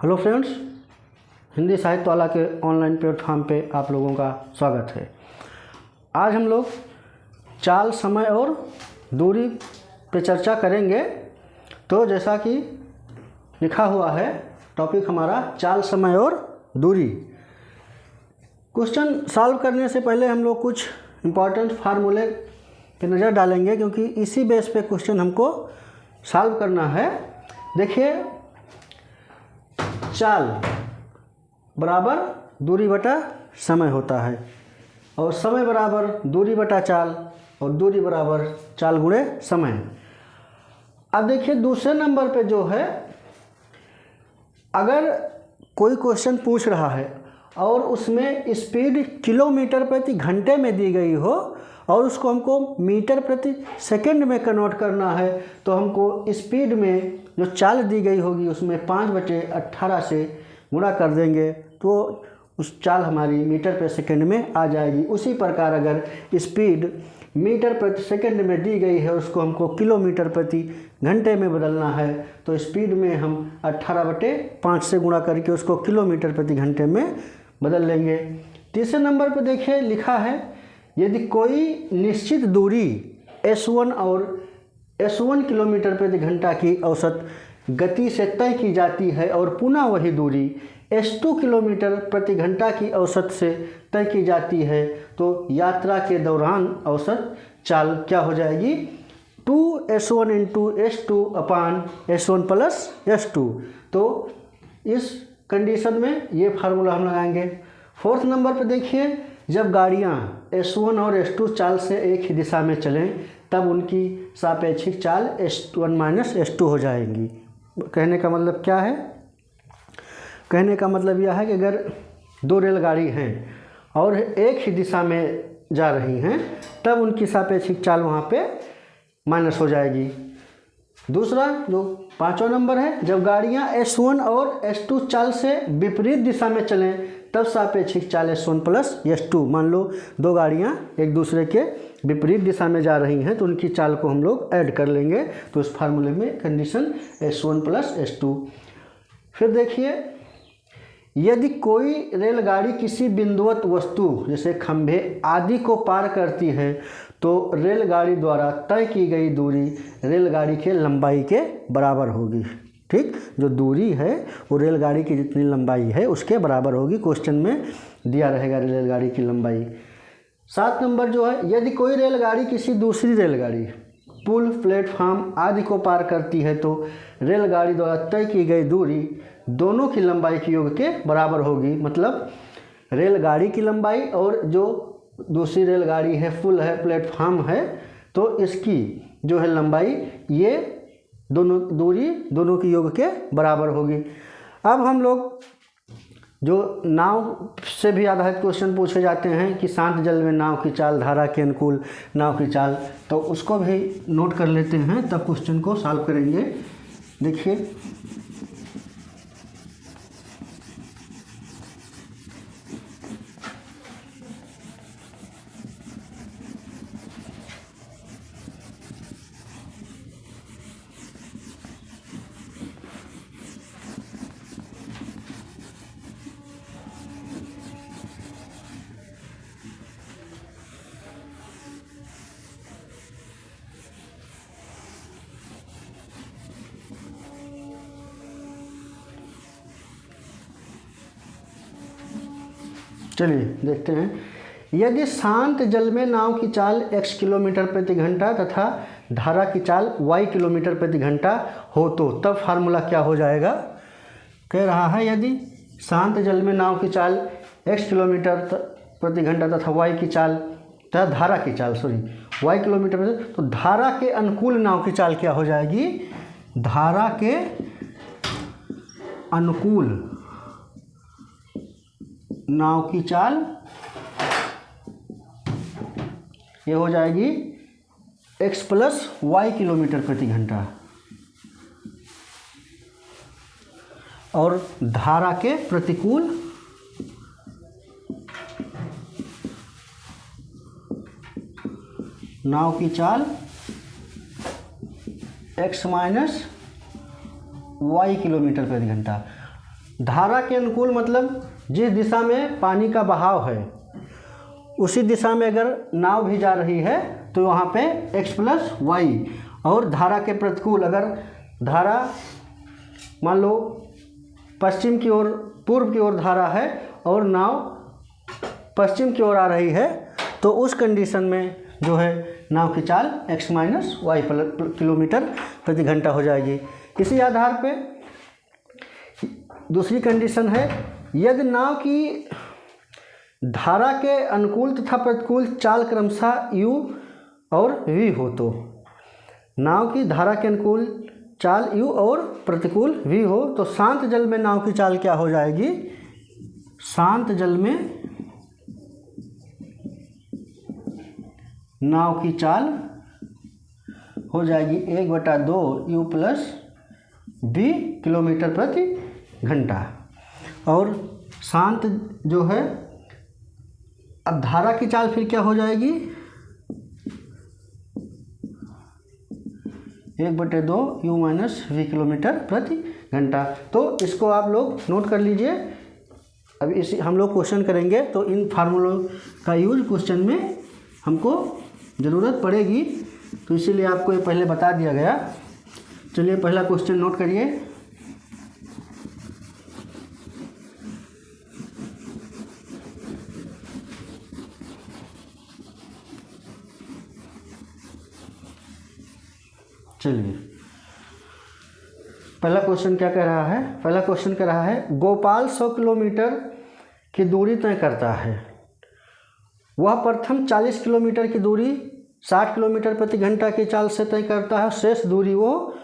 Hello friends, Hindi साहित्य वाला के ऑनलाइन प्लेटफॉर्म पे आप लोगों का स्वागत है। आज हम लोग चाल, समय और दूरी पे चर्चा करेंगे। तो जैसा कि लिखा हुआ है, टॉपिक हमारा चाल, समय और दूरी। क्वेश्चन सॉल्व करने से पहले हम लोग कुछ इम्पॉर्टेंट फार्मूले पे नज़र डालेंगे, क्योंकि इसी बेस पे क्वेश्चन हमको सॉल्व करना है। देखिए, चाल बराबर दूरी बटा समय होता है, और समय बराबर दूरी बटा चाल, और दूरी बराबर चाल गुणे समय। अब देखिए, दूसरे नंबर पे जो है, अगर कोई क्वेश्चन पूछ रहा है और उसमें स्पीड किलोमीटर प्रति घंटे में दी गई हो और उसको हमको मीटर प्रति सेकंड में कन्वर्ट करना है, तो हमको स्पीड में जो चाल दी गई होगी उसमें 5/18 से गुणा कर देंगे, तो उस चाल हमारी मीटर प्रति सेकंड में आ जाएगी। उसी प्रकार अगर स्पीड मीटर प्रति सेकंड में दी गई है, उसको हमको किलोमीटर प्रति घंटे में बदलना है, तो स्पीड में हम 18/5 से गुणा करके उसको किलोमीटर प्रति घंटे में बदल लेंगे। तीसरे नंबर पर देखिए, लिखा है यदि कोई निश्चित दूरी S1 और S1 किलोमीटर प्रति घंटा की औसत गति से तय की जाती है और पुनः वही दूरी S2 किलोमीटर प्रति घंटा की औसत से तय की जाती है, तो यात्रा के दौरान औसत चाल क्या हो जाएगी? 2S1 इंटू S2 अपान S1 प्लस S2। तो इस कंडीशन में ये फार्मूला हम लगाएंगे। फोर्थ नंबर पर देखिए, जब गाड़ियाँ S1 और S2 चाल से एक ही दिशा में चलें, तब उनकी सापेक्षिक चाल S1 माइनस S2 हो जाएंगी। कहने का मतलब क्या है? कहने का मतलब यह है कि अगर दो रेलगाड़ी हैं और एक ही दिशा में जा रही हैं, तब उनकी सापेक्षिक चाल वहाँ पे माइनस हो जाएगी। दूसरा जो 5वां नंबर है, जब गाड़ियाँ S1 और S2 चाल से विपरीत दिशा में चलें, तब सापेक्षिक चाल S1 प्लस S2। मान लो दो गाड़ियाँ एक दूसरे के विपरीत दिशा में जा रही हैं, तो उनकी चाल को हम लोग ऐड कर लेंगे, तो इस फार्मूले में कंडीशन S1 प्लस S2। फिर देखिए, यदि कोई रेलगाड़ी किसी बिंदुवत वस्तु जैसे खंभे आदि को पार करती है, तो रेलगाड़ी द्वारा तय की गई दूरी रेलगाड़ी के लंबाई के बराबर होगी। ठीक, जो दूरी है वो रेलगाड़ी की जितनी लंबाई है उसके बराबर होगी। क्वेश्चन में दिया रहेगा रेलगाड़ी की लंबाई। 7 नंबर जो है, यदि कोई रेलगाड़ी किसी दूसरी रेलगाड़ी, पुल, प्लेटफार्म आदि को पार करती है, तो रेलगाड़ी द्वारा तय की गई दूरी दोनों की लंबाई के योग के बराबर होगी। मतलब रेलगाड़ी की लंबाई और जो दूसरी रेलगाड़ी है, पुल है, प्लेटफार्म है, तो इसकी जो है लंबाई, ये दोनों दूरी दोनों की योग के बराबर होगी। अब हम लोग जो नाव से भी आधारित क्वेश्चन पूछे जाते हैं कि शांत जल में नाव की चाल, धारा के अनुकूल नाव की चाल, तो उसको भी नोट कर लेते हैं, तब क्वेश्चन को सॉल्व करेंगे। देखिए, चलिए देखते हैं। यदि शांत जल में नाव की चाल x किलोमीटर प्रति घंटा तथा धारा की चाल y किलोमीटर प्रति घंटा हो, तो तब फार्मूला क्या हो जाएगा? कह रहा है यदि शांत जल में नाव की चाल x किलोमीटर प्रति घंटा तथा y की चाल तथा धारा की चाल y किलोमीटर प्रति, तो धारा के अनुकूल नाव की चाल क्या हो जाएगी? धारा के अनुकूल नाव की चाल ये हो जाएगी x प्लस y किलोमीटर प्रति घंटा, और धारा के प्रतिकूल नाव की चाल x माइनस y किलोमीटर प्रति घंटा। धारा के अनुकूल मतलब जिस दिशा में पानी का बहाव है उसी दिशा में अगर नाव भी जा रही है तो वहाँ पे x + y, और धारा के प्रतिकूल अगर धारा मान लो पश्चिम की ओर, पूर्व की ओर धारा है और नाव पश्चिम की ओर आ रही है तो उस कंडीशन में जो है नाव की चाल x - y किलोमीटर प्रति घंटा हो जाएगी। इसी आधार पे दूसरी कंडीशन है, यदि नाव की धारा के अनुकूल तथा प्रतिकूल चाल क्रमशः u और v हो तो नाव की धारा के अनुकूल चाल u और प्रतिकूल v हो तो शांत जल में नाव की चाल क्या हो जाएगी? शांत जल में नाव की चाल हो जाएगी 1/2 u + v किलोमीटर प्रति घंटा। और शांत जो है, अब धारा की चाल फिर क्या हो जाएगी? 1/2 u - v किलोमीटर प्रति घंटा। तो इसको आप लोग नोट कर लीजिए। अब इसी हम लोग क्वेश्चन करेंगे तो इन फार्मूलों का यूज क्वेश्चन में हमको ज़रूरत पड़ेगी, तो इसीलिए आपको ये पहले बता दिया गया। चलिए पहला क्वेश्चन नोट करिए। चलिए पहला क्वेश्चन क्या कह रहा है? पहला क्वेश्चन कह रहा है गोपाल 100 किलोमीटर की दूरी तय करता है। वह प्रथम 40 किलोमीटर की दूरी 60 किलोमीटर प्रति घंटा की चाल से तय करता है, शेष दूरी वो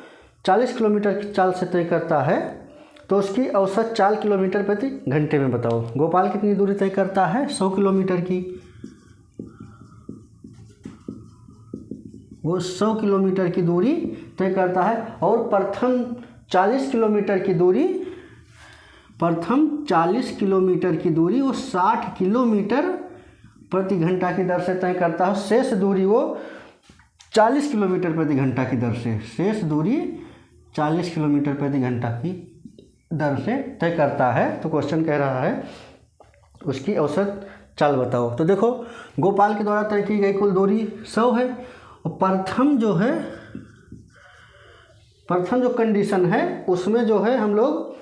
40 किलोमीटर की चाल से तय करता है, तो उसकी औसत चाल किलोमीटर प्रति घंटे में बताओ। गोपाल कितनी दूरी तय करता है? 100 किलोमीटर की। वो 100 किलोमीटर की दूरी तय करता है और प्रथम 40 किलोमीटर की दूरी, प्रथम 40 किलोमीटर की दूरी वो 60 किलोमीटर प्रति घंटा की दर से तय करता है। शेष दूरी वो 40 किलोमीटर प्रति घंटा की दर से, शेष दूरी 40 किलोमीटर प्रति घंटा की दर से तय करता है। तो क्वेश्चन कह रहा है उसकी औसत चाल बताओ। तो देखो गोपाल के द्वारा तय की गई कुल दूरी 100 है और प्रथम जो कंडीशन है उसमें जो है हम लोग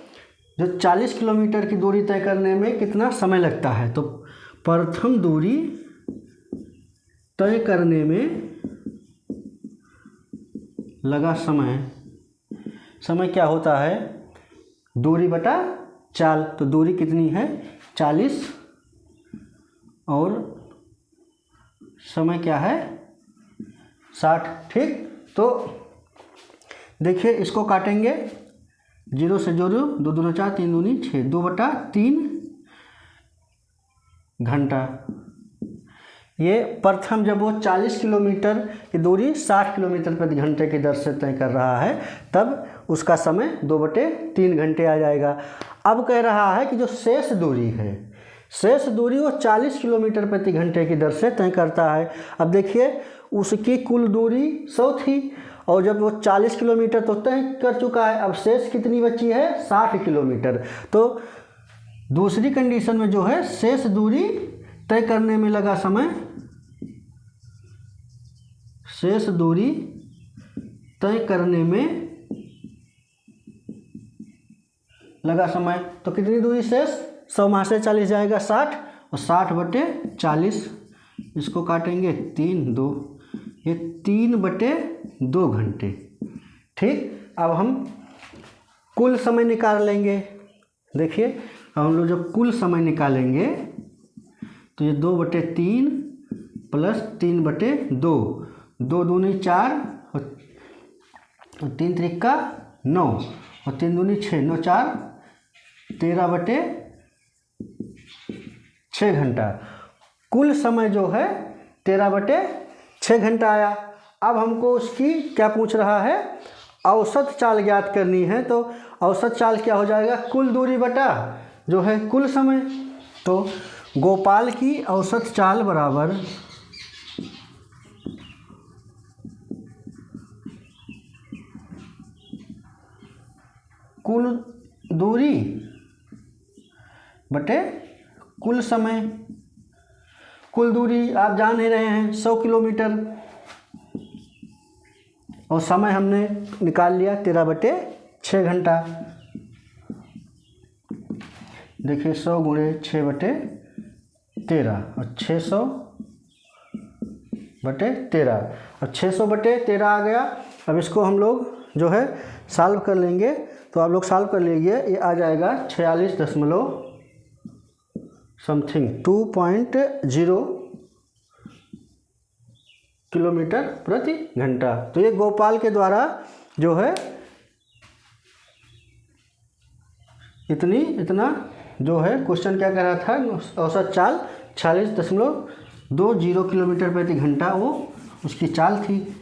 जो 40 किलोमीटर की दूरी तय करने में कितना समय लगता है, तो प्रथम दूरी तय करने में लगा समय क्या होता है? दूरी बटा चाल। तो दूरी कितनी है? 40 और समय क्या है? 60। ठीक, तो देखिए इसको काटेंगे, 0 से जोड़ो, 2 दूनी 4, 3 दूनी 6, 2/3 घंटा। ये प्रथम जब वो 40 किलोमीटर की दूरी 60 किलोमीटर प्रति घंटे की दर से तय कर रहा है तब उसका समय 2/3 घंटे आ जाएगा। अब कह रहा है कि जो शेष दूरी है, शेष दूरी वो 40 किलोमीटर प्रति घंटे की दर से तय करता है। अब देखिए उसकी कुल दूरी 100 थी और जब वो 40 किलोमीटर तो तय कर चुका है, अब शेष कितनी बची है? 60 किलोमीटर। तो दूसरी कंडीशन में जो है शेष दूरी तय करने में लगा समय, शेष दूरी तय करने में लगा समय, तो कितनी दूरी शेष? 100 में से 40 जाएगा 60 और 60/40, इसको काटेंगे 3 2, ये 3/2 घंटे। ठीक, अब हम कुल समय निकाल लेंगे। देखिए अब हम लोग जब कुल समय निकालेंगे तो ये 2/3 प्लस 3/2, 2 दूनी 4 और 3 त्रिका 9 और 3 दूनी 6, 9 4 13/6 घंटा। कुल समय जो है 13/6 घंटा आया। अब हमको उसकी क्या पूछ रहा है? औसत चाल ज्ञात करनी है। तो औसत चाल क्या हो जाएगा? कुल दूरी बटा जो है कुल समय। तो गोपाल की औसत चाल बराबर कुल दूरी बटे कुल समय। कुल दूरी आप जान ही रहे हैं 100 किलोमीटर, और समय हमने निकाल लिया 13/6 घंटा। देखिए 100 गुणे 6/13 और 600/13 और 600/13 आ गया। अब इसको हम लोग जो है सॉल्व कर लेंगे, तो आप लोग सॉल्व कर लीजिए। ये आ जाएगा 46 दशमलव समथिंग 2.0 किलोमीटर प्रति घंटा। तो ये गोपाल के द्वारा जो है इतना जो है क्वेश्चन क्या कह रहा था, औसत चाल 46.20 किलोमीटर प्रति घंटा वो उसकी चाल थी।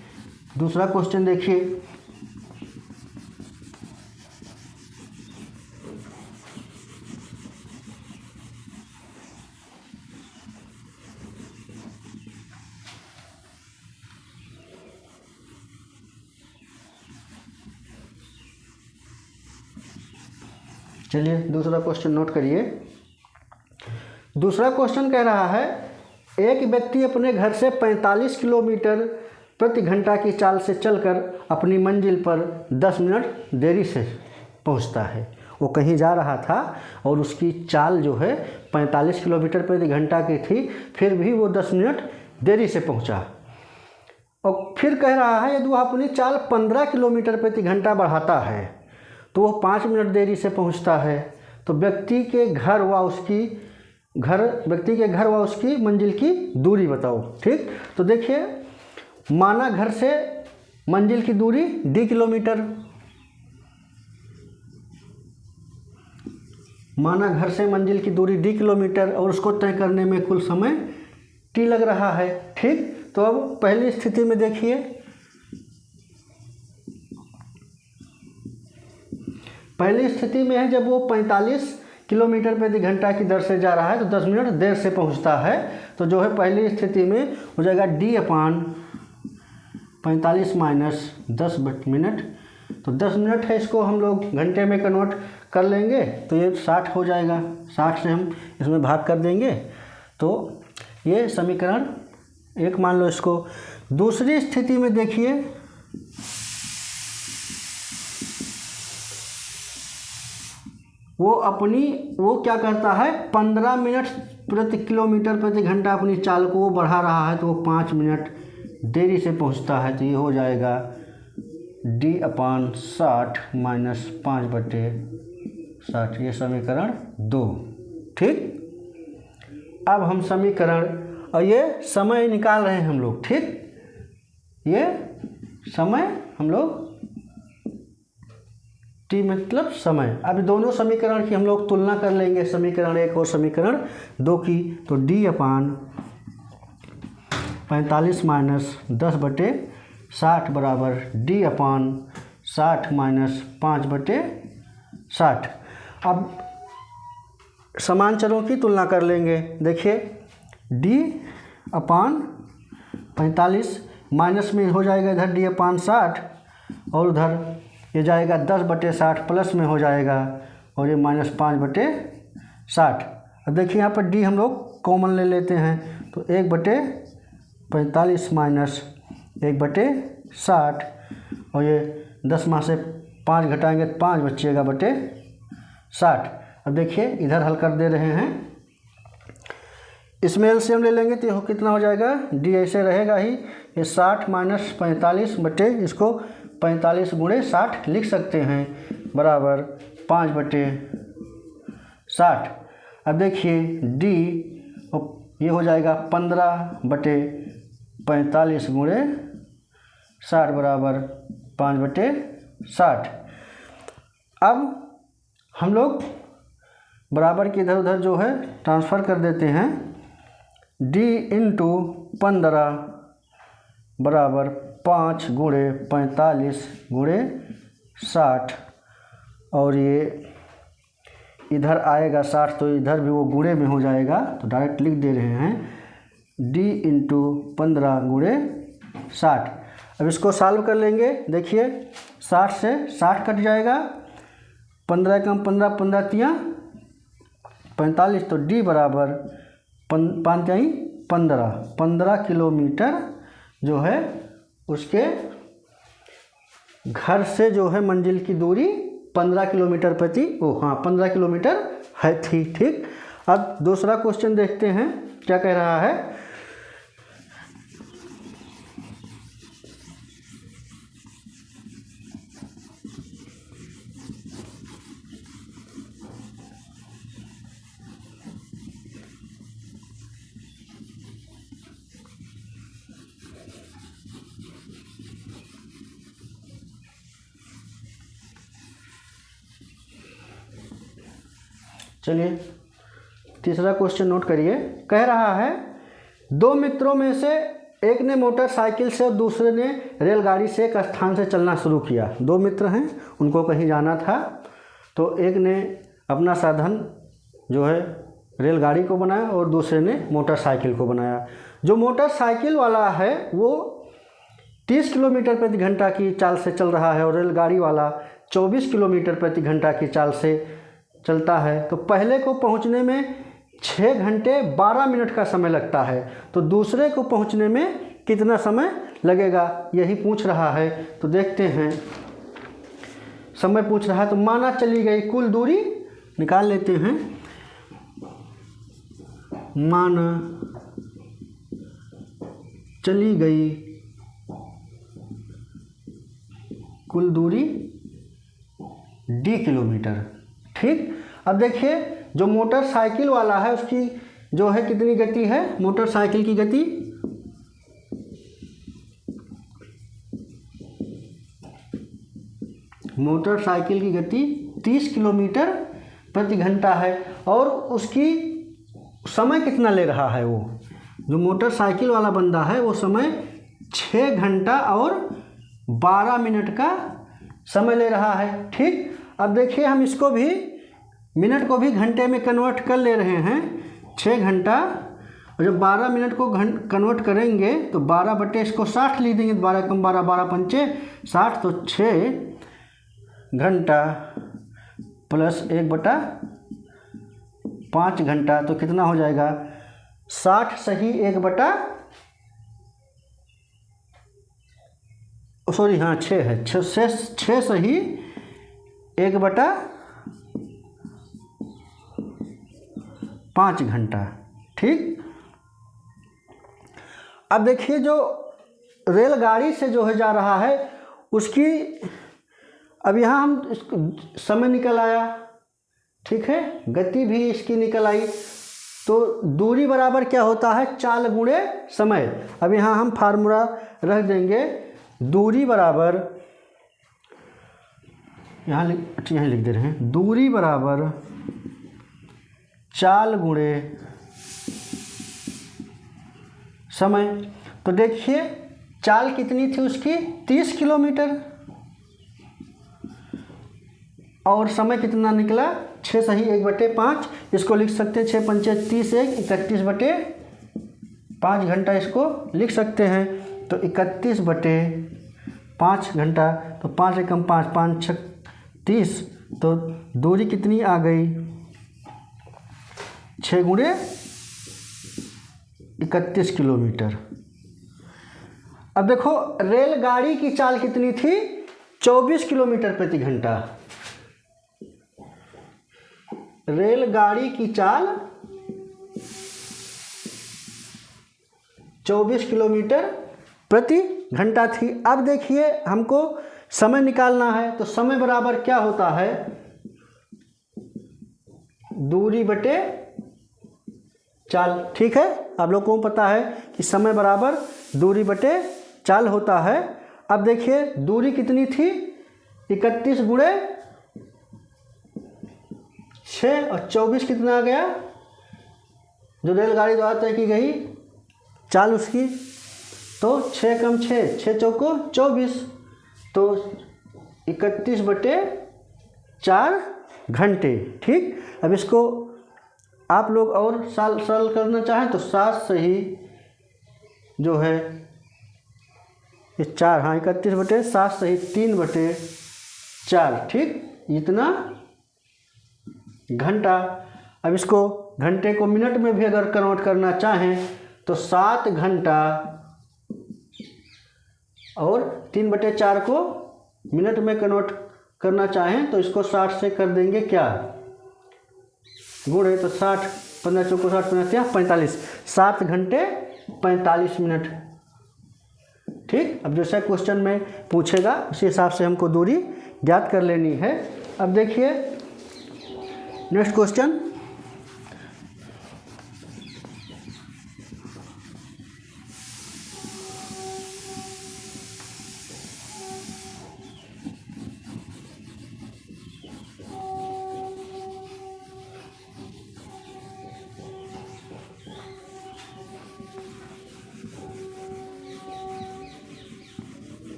दूसरा क्वेश्चन देखिए, चलिए दूसरा क्वेश्चन नोट करिए। दूसरा क्वेश्चन कह रहा है, एक व्यक्ति अपने घर से 45 किलोमीटर प्रति घंटा की चाल से चलकर अपनी मंजिल पर 10 मिनट देरी से पहुंचता है। वो कहीं जा रहा था और उसकी चाल जो है 45 किलोमीटर प्रति घंटा की थी, फिर भी वो 10 मिनट देरी से पहुंचा। और फिर कह रहा है यदि वह अपनी चाल 15 किलोमीटर प्रति घंटा बढ़ाता है तो वो 5 मिनट देरी से पहुंचता है। तो व्यक्ति के घर व उसकी मंजिल की दूरी बताओ। ठीक, तो देखिए माना घर से मंजिल की दूरी d किलोमीटर, माना घर से मंजिल की दूरी d किलोमीटर और उसको तय करने में कुल समय t लग रहा है। ठीक, तो अब पहली स्थिति में देखिए, पहली स्थिति में है जब वो 45 किलोमीटर प्रति घंटा की दर से जा रहा है तो 10 मिनट देर से पहुंचता है। तो जो है पहली स्थिति में हो जाएगा d/45 माइनस 10 मिनट। तो 10 मिनट है, इसको हम लोग घंटे में कन्वर्ट कर लेंगे तो ये 60 हो जाएगा। 60 से हम इसमें भाग कर देंगे तो ये समीकरण 1 मान लो इसको। दूसरी स्थिति में देखिए, वो क्या करता है, 15 मिनट प्रति किलोमीटर प्रति घंटा अपनी चाल को वो बढ़ा रहा है, तो वो 5 मिनट देरी से पहुंचता है। तो ये हो जाएगा d/60 माइनस 5/60। ये समीकरण 2। ठीक, अब हम समीकरण और ये समय निकाल रहे हैं हम लोग। ठीक, ये समय हम लोग t मतलब समय। अब दोनों समीकरण की हम लोग तुलना कर लेंगे, समीकरण 1 और समीकरण 2 की। तो d/45 माइनस 10/60 बराबर d/60 माइनस 5/60। अब समान चरों की तुलना कर लेंगे। देखिए d/45 माइनस में हो जाएगा इधर d/60 और उधर ये जाएगा 10/60 प्लस में हो जाएगा और ये माइनस 5/60। अब देखिए यहाँ पर d हम लोग कॉमन ले लेते हैं तो 1/45 माइनस 1/60 और ये 10 में से 5 घटाएंगे तो 5 बचेगा /60। अब देखिए इधर हल कर दे रहे हैं, इसमें एलसीएम ले लेंगे तो कितना हो जाएगा, d ऐसे रहेगा ही। ये 60 माइनस 45 बटे इसको 45 गुणे 60 लिख सकते हैं बराबर 5/60। अब देखिए d ये हो जाएगा 15/45 गुणे 60 बराबर 5/60। अब हम लोग बराबर के इधर उधर जो है ट्रांसफ़र कर देते हैं। d × 15 बराबर 5 गुणे 45 गुणे 60 और ये इधर आएगा 60 तो इधर भी वो गुणे में हो जाएगा, तो डायरेक्ट लिख दे रहे हैं d × 15 गुणे 60। अब इसको सॉल्व कर लेंगे। देखिए 60 से 60 कट जाएगा, 15 कम 15 15 तियाँ 45, तो डी बराबर 15 किलोमीटर जो है उसके घर से जो है मंजिल की दूरी 15 किलोमीटर 15 किलोमीटर है थी। ठीक, अब दूसरा क्वेश्चन देखते हैं क्या कह रहा है। चलिए तीसरा क्वेश्चन नोट करिए। कह रहा है दो मित्रों में से एक ने मोटरसाइकिल से और दूसरे ने रेलगाड़ी से एक स्थान से चलना शुरू किया। दो मित्र हैं, उनको कहीं जाना था, तो एक ने अपना साधन जो है रेलगाड़ी को बनाया और दूसरे ने मोटरसाइकिल को बनाया। जो मोटरसाइकिल वाला है वो 30 किलोमीटर प्रति घंटा की चाल से चल रहा है और रेलगाड़ी वाला 24 किलोमीटर प्रति घंटा की चाल से चलता है। तो पहले को पहुंचने में 6 घंटे 12 मिनट का समय लगता है, तो दूसरे को पहुंचने में कितना समय लगेगा, यही पूछ रहा है। तो देखते हैं, समय पूछ रहा है तो माना चली गई कुल दूरी निकाल लेते हैं। माना चली गई कुल दूरी d किलोमीटर। ठीक, अब देखिए जो मोटरसाइकिल वाला है उसकी जो है कितनी गति है, मोटरसाइकिल की गति मोटरसाइकिल की गति 30 किलोमीटर प्रति घंटा है और उसकी समय कितना ले रहा है, वो जो मोटरसाइकिल वाला बंदा है वो समय 6 घंटा और 12 मिनट का समय ले रहा है। ठीक, अब देखिए हम इसको भी मिनट को भी घंटे में कन्वर्ट कर ले रहे हैं। 6 घंटा और जब 12 मिनट को कन्वर्ट करेंगे तो 12 बटे इसको 60 लिख देंगे, 12 कम 12 12 पंचे 60, तो 6 घंटा प्लस 1/5 घंटा, तो कितना हो जाएगा 60 सही 6 है, 6 सही 1/5 घंटा। ठीक, अब देखिए जो रेलगाड़ी से जो है जा रहा है उसकी, अब यहाँ हम समय निकल आया, ठीक है, गति भी इसकी निकल आई, तो दूरी बराबर क्या होता है, चाल गुणे समय। अब यहाँ हम फार्मूला रख देंगे, दूरी बराबर यहाँ लिख दे रहे हैं, दूरी बराबर चाल गुणे समय। तो देखिए चाल कितनी थी उसकी 30 किलोमीटर और समय कितना निकला 6 सही 1/5। इसको लिख सकते हैं 6 पंचे 30, 31/5 घंटा इसको लिख सकते हैं। तो 31/5 घंटा, तो 5 एकम 5 5 6 30, तो दूरी कितनी आ गई 6 गुणे 31 किलोमीटर। अब देखो रेलगाड़ी की चाल कितनी थी 24 किलोमीटर प्रति घंटा। रेलगाड़ी की चाल 24 किलोमीटर प्रति घंटा थी। अब देखिए हमको समय निकालना है, तो समय बराबर क्या होता है, दूरी बटे चाल। ठीक है, आप लोगों को पता है कि समय बराबर दूरी बटे चाल होता है। अब देखिए दूरी कितनी थी 31 गुणे 6 और 24 कितना आ गया, जो रेलगाड़ी द्वारा तय की गई चाल उसकी, तो 6 कम 6 6 चौको 24, तो 31/4 घंटे। ठीक, अब इसको आप लोग और सरल करना चाहें तो 7 सही जो है ये 4, हाँ 31/7 सही 3/4। ठीक, इतना घंटा। अब इसको घंटे को मिनट में भी अगर कन्वर्ट करना चाहें तो 7 घंटा, और 3/4 को मिनट में कन्वर्ट करना चाहें तो इसको 60 से कर देंगे क्या, गुण है तो 60, 15 चौको 60, 15 45, 7 घंटे 45 मिनट। ठीक, अब जैसा क्वेश्चन में पूछेगा उसी हिसाब से हमको दूरी ज्ञात कर लेनी है। अब देखिए नेक्स्ट क्वेश्चन,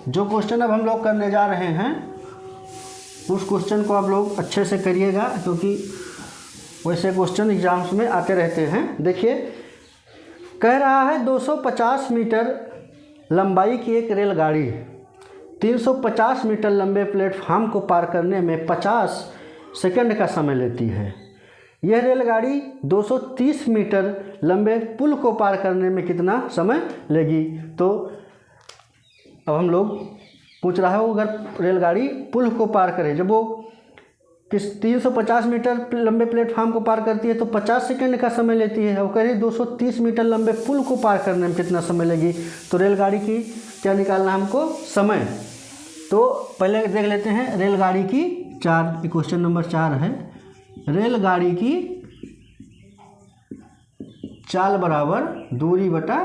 जो क्वेश्चन अब हम लोग करने जा रहे हैं उस क्वेश्चन को आप लोग अच्छे से करिएगा, क्योंकि वैसे क्वेश्चन एग्जाम्स में आते रहते हैं। देखिए कह रहा है 250 मीटर लंबाई की एक रेलगाड़ी 350 मीटर लंबे प्लेटफार्म को पार करने में 50 सेकंड का समय लेती है। यह रेलगाड़ी 230 मीटर लंबे पुल को पार करने में कितना समय लेगी। तो अब हम लोग पूछ रहा है वो अगर रेलगाड़ी पुल को पार करे, जब वो किस 350 मीटर लंबे प्लेटफार्म को पार करती है तो 50 सेकंड का समय लेती है। वो कह रही 230 मीटर लंबे पुल को पार करने में कितना समय लेगी। तो रेलगाड़ी की क्या निकालना है हमको, समय। तो पहले देख लेते हैं रेलगाड़ी की चाल, क्वेश्चन नंबर 4 है। रेलगाड़ी की चाल बराबर दूरी बटा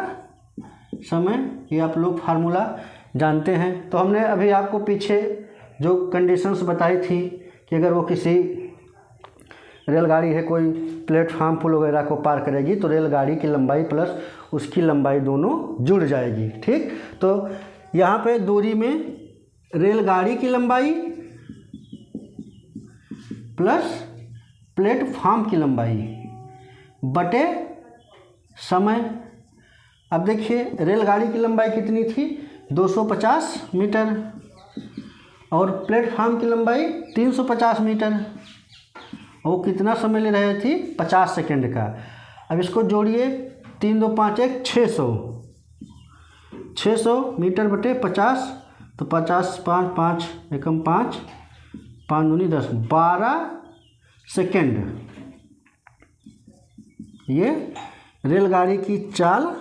समय, ये आप लोग फार्मूला जानते हैं। तो हमने अभी आपको पीछे जो कंडीशंस बताई थी कि अगर वो किसी रेलगाड़ी है कोई प्लेटफार्म पुल वगैरह को पार करेगी तो रेलगाड़ी की लंबाई प्लस उसकी लंबाई दोनों जुड़ जाएगी। ठीक, तो यहाँ पे दूरी में रेलगाड़ी की लंबाई प्लस प्लेटफार्म की लंबाई बटे समय। अब देखिए रेलगाड़ी की लंबाई कितनी थी 250 मीटर और प्लेटफार्म की लंबाई 350 मीटर, वो कितना समय ले रही थी 50 सेकंड का। अब इसको जोड़िए 3 2 5 1 600 मीटर बटे 50, तो 50 5 5 एकम 5 5 दूनी 10 12 सेकंड। ये रेलगाड़ी की चाल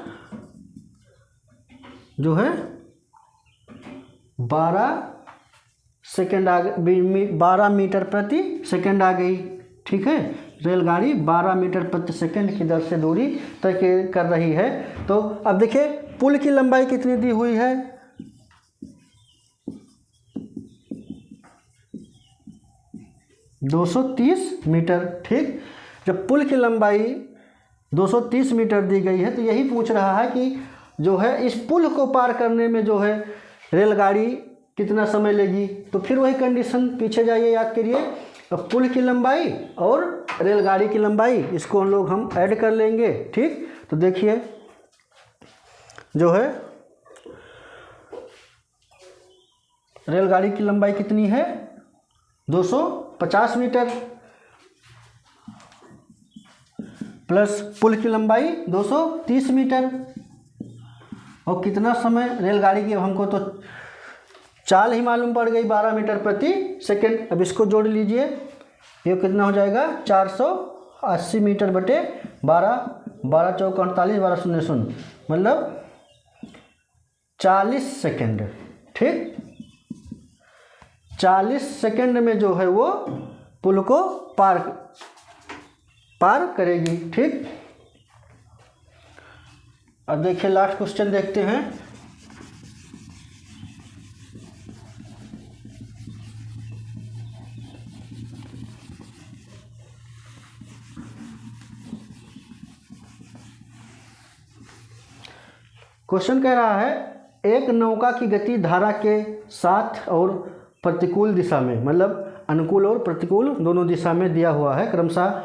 जो है 12 सेकंड आ गई, 12 मीटर प्रति सेकंड आ गई। ठीक है, रेलगाड़ी 12 मीटर प्रति सेकंड की दर से दूरी तय कर रही है। तो अब देखिए पुल की लंबाई कितनी दी हुई है, 230 मीटर। ठीक, जब पुल की लंबाई 230 मीटर दी गई है तो यही पूछ रहा है कि जो है इस पुल को पार करने में जो है रेलगाड़ी कितना समय लेगी। तो फिर वही कंडीशन पीछे जाइए, याद करिए। अब पुल की लंबाई और रेलगाड़ी की लंबाई इसको हम ऐड कर लेंगे। ठीक, तो देखिए जो है रेलगाड़ी की लंबाई कितनी है 250 मीटर प्लस पुल की लंबाई 230 मीटर, और कितना समय रेलगाड़ी की हमको तो चाल ही मालूम पड़ गई 12 मीटर प्रति सेकंड। अब इसको जोड़ लीजिए, ये कितना हो जाएगा 480 मीटर बटे 12, 12 चौक 48, 12 शून्य शून्य, मतलब 40 सेकंड। ठीक, 40 सेकंड में जो है वो पुल को पार करेगी। ठीक, अब देखिए लास्ट क्वेश्चन देखते हैं। क्वेश्चन कह रहा है एक नौका की गति धारा के साथ और प्रतिकूल दिशा में, मतलब अनुकूल और प्रतिकूल दोनों दिशा में दिया हुआ है, क्रमशः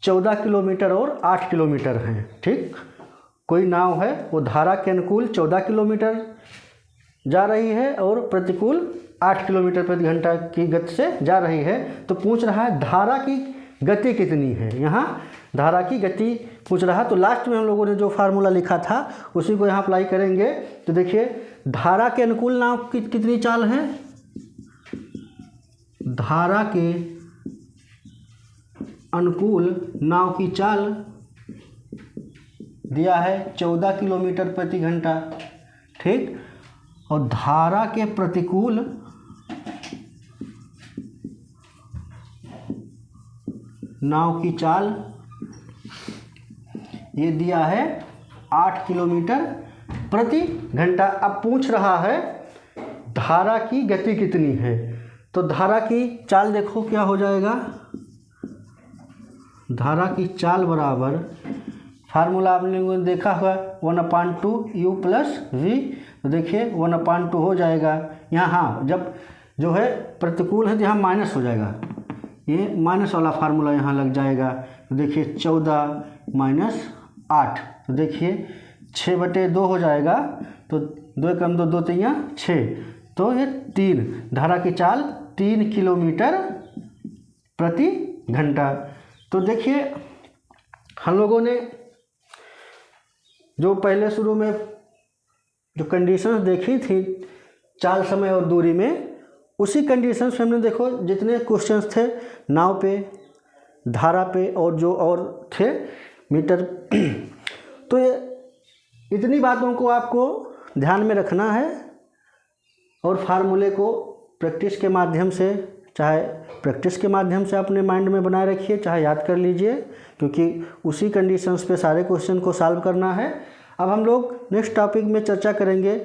14 किलोमीटर और 8 किलोमीटर हैं। ठीक, कोई नाव है वो धारा के अनुकूल 14 किलोमीटर जा रही है और प्रतिकूल 8 किलोमीटर प्रति घंटा की गति से जा रही है। तो पूछ रहा है धारा की गति कितनी है, यहाँ धारा की गति पूछ रहा है। तो लास्ट में हम लोगों ने जो फार्मूला लिखा था उसी को यहाँ अप्लाई करेंगे। तो देखिए धारा के अनुकूल नाव की कितनी चाल है, धारा के अनुकूल नाव की चाल दिया है 14 किलोमीटर प्रति घंटा, ठीक। और धारा के प्रतिकूल नाव की चाल ये दिया है 8 किलोमीटर प्रति घंटा। अब पूछ रहा है धारा की गति कितनी है। तो धारा की चाल देखो क्या हो जाएगा, धारा की चाल बराबर फार्मूला आप लोगों ने देखा हुआ 1/2 u प्लस v। तो देखिए 1/2 हो जाएगा यहाँ, हाँ जब जो है प्रतिकूल है तो यहाँ माइनस हो जाएगा, ये माइनस वाला फार्मूला यहाँ लग जाएगा। तो देखिए 14 माइनस 8, तो देखिए 6/2 हो जाएगा। तो 2 कम 2 2 3 6, तो ये 3, धारा की चाल 3 किलोमीटर प्रति घंटा। तो देखिए हम लोगों ने जो पहले शुरू में जो कंडीशंस देखी थी चाल, समय और दूरी में, उसी कंडीशंस में हमने देखो जितने क्वेश्चंस थे नाव पे, धारा पे और जो और थे मीटर तो ये इतनी बातों को आपको ध्यान में रखना है और फार्मूले को प्रैक्टिस के माध्यम से, चाहे प्रैक्टिस के माध्यम से अपने माइंड में बनाए रखिए, चाहे याद कर लीजिए, क्योंकि उसी कंडीशंस पे सारे क्वेश्चन को सॉल्व करना है। अब हम लोग नेक्स्ट टॉपिक में चर्चा करेंगे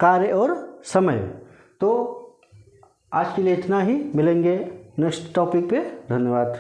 कार्य और समय। तो आज के लिए इतना ही, मिलेंगे नेक्स्ट टॉपिक पे। धन्यवाद।